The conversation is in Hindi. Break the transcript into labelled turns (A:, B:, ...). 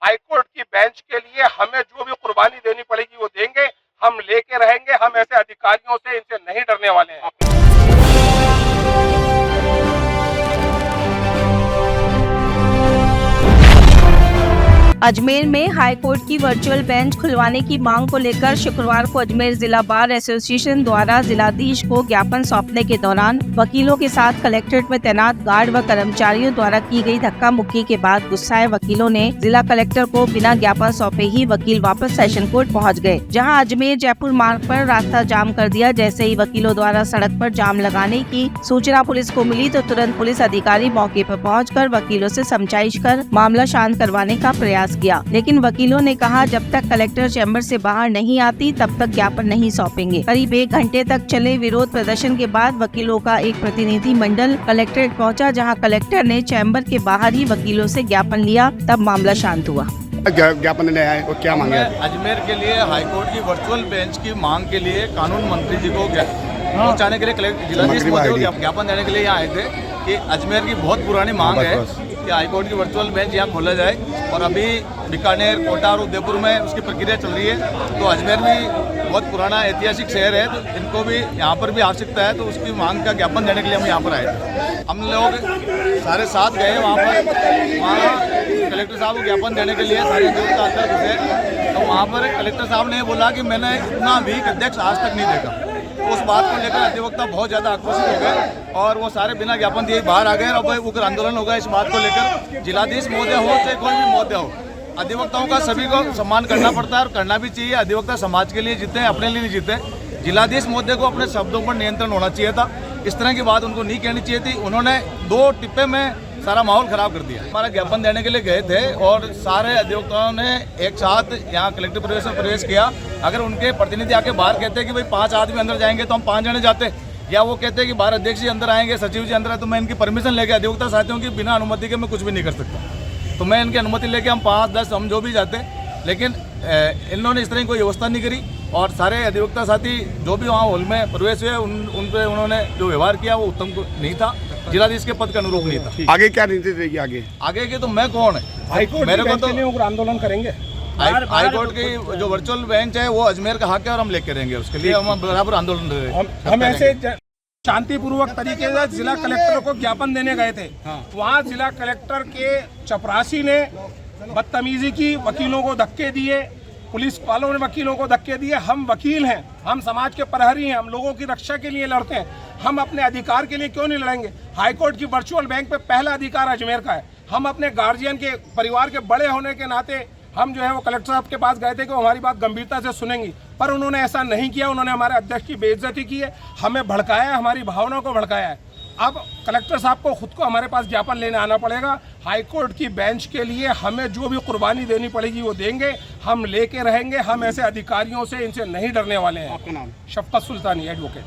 A: हाईकोर्ट की बेंच के लिए हमें जो भी कुर्बानी देनी पड़ेगी वो देंगे, हम लेके रहेंगे। हम ऐसे अधिकारियों से इनसे नहीं डरने वाले हैं।
B: अजमेर में हाईकोर्ट की वर्चुअल बेंच खुलवाने की मांग को लेकर शुक्रवार को अजमेर जिला बार एसोसिएशन द्वारा जिलाधीश को ज्ञापन सौंपने के दौरान वकीलों के साथ कलेक्ट्रेट में तैनात गार्ड व कर्मचारियों द्वारा की गई धक्का मुक्की के बाद गुस्साए वकीलों ने जिला कलेक्टर को बिना ज्ञापन सौंपे ही वकील वापस सेशन कोर्ट पहुँच गए, जहाँ अजमेर जयपुर मार्ग पर रास्ता जाम कर दिया। जैसे ही वकीलों द्वारा सड़क पर जाम लगाने की सूचना पुलिस को मिली तो तुरंत पुलिस अधिकारी मौके पर पहुंचकर वकीलों से समझाइश कर मामला शांत करवाने का प्रयास किया, लेकिन वकीलों ने कहा जब तक कलेक्टर चैम्बर से बाहर नहीं आती तब तक ज्ञापन नहीं सौंपेंगे। करीब 1 घंटे तक चले विरोध प्रदर्शन के बाद वकीलों का एक प्रतिनिधि मंडल कलेक्ट्रेट पहुंचा, जहां कलेक्टर ने चैम्बर के बाहर ही वकीलों से ज्ञापन लिया, तब मामला शांत हुआ।
C: ज्ञापन ले आए और क्या मांगे?
D: अजमेर के लिए हाईकोर्ट की वर्चुअल बेंच की मांग के लिए कानून मंत्री जी को पहुंचाने के लिए जिलाधीश महोदय को ज्ञापन देने के लिए यहाँ आए थे कि अजमेर की बहुत पुरानी मांग है कि हाईकोर्ट की वर्चुअल बेंच यहाँ खोला जाए, और अभी बीकानेर, कोटा और उदयपुर में उसकी प्रक्रिया चल रही है। तो अजमेर भी बहुत पुराना ऐतिहासिक शहर है, तो इनको भी यहाँ पर भी आवश्यकता है, तो उसकी मांग का ज्ञापन देने के लिए हम यहाँ पर आए थे। हम लोग सारे साथ गए वहाँ कलेक्टर साहब को ज्ञापन देने के लिए सारे अधिवक्ता अंदर घुसे, तो वहाँ पर कलेक्टर साहब ने बोला कि मैंने इतना भी अध्यक्ष आज तक नहीं देखा। उस बात को लेकर अधिवक्ता बहुत ज़्यादा आक्रोशित हो गए और वो सारे बिना ज्ञापन दिए बाहर आ गए और उग्र आंदोलन होगा इस बात को लेकर। जिलाधीश महोदय हो चाहे कोई भी महोदय हो, अधिवक्ताओं का सभी को सम्मान करना पड़ता है और करना भी चाहिए। अधिवक्ता समाज के लिए जीते हैं, अपने लिए नहीं जीते। जिलाधीश महोदय को अपने शब्दों पर नियंत्रण होना चाहिए था, इस तरह की बात उनको नहीं कहनी चाहिए थी। उन्होंने 2 टिप्पे में सारा माहौल खराब कर दिया। हमारा ज्ञापन देने के लिए गए थे और सारे अधिवक्ताओं ने एक साथ यहाँ कलेक्टर परिवेश में प्रवेश किया। अगर उनके प्रतिनिधि आके बाहर कहते कि भाई 5 आदमी अंदर जाएंगे तो हम 5 जने जाते, या वो कहते हैं कि बाहर अध्यक्ष जी अंदर आएंगे, सचिव जी अंदर आए, तो मैं इनकी परमिशन लेके अधिवक्ता साथियों की बिना अनुमति के मैं कुछ भी नहीं कर सकता। तो मैं इनकी अनुमति लेके हम 5-10 हम जो भी जाते, लेकिन इन्होंने इस तरह की कोई व्यवस्था नहीं करी और सारे अधिवक्ता साथी जो भी वहाँ हॉल में प्रवेश हुए उन पे उन्होंने जो व्यवहार किया वो उत्तम नहीं था, जिलाधीश के पद का अनुरूप नहीं था।
C: आगे क्या नीति रहेगी? आगे
D: की तो मैं कौन है, मेरे को तो
A: उग्र आंदोलन करेंगे।
D: हाईकोर्ट की जो वर्चुअल बेंच है वो अजमेर का हक है और हम लेके रहेंगे, उसके लिए हम बराबर आंदोलन
A: हम ऐसे शांतिपूर्वक तरीके से जिला कलेक्टर को ज्ञापन देने गए थे। वहाँ जिला कलेक्टर के चपरासी ने बदतमीजी की, वकीलों को धक्के दिए, पुलिस वालों ने वकीलों को धक्के दिए। हम वकील हैं, हम समाज के प्रहरी हैं, हम लोगों की रक्षा के लिए लड़ते हैं। हम अपने अधिकार के लिए क्यों नहीं लड़ेंगे? हाईकोर्ट की वर्चुअल बेंच पे पहला अधिकार अजमेर का है। हम अपने गार्जियन के परिवार के बड़े होने के नाते हम जो है वो कलेक्टर साहब के पास गए थे कि वो हमारी बात गंभीरता से सुनेंगी, पर उन्होंने ऐसा नहीं किया। उन्होंने हमारे अध्यक्ष की बेइज्जती की है, हमें भड़काया, हमारी भावनाओं को भड़काया है। अब कलेक्टर साहब को खुद को हमारे पास ज्ञापन लेने आना पड़ेगा। हाईकोर्ट की बेंच के लिए हमें जो भी कुर्बानी देनी पड़ेगी वो देंगे, हम लेके रहेंगे। हम ऐसे अधिकारियों से इनसे नहीं डरने वाले हैं।
C: आपका नाम?
A: शफकत सुल्तानी, एडवोकेट।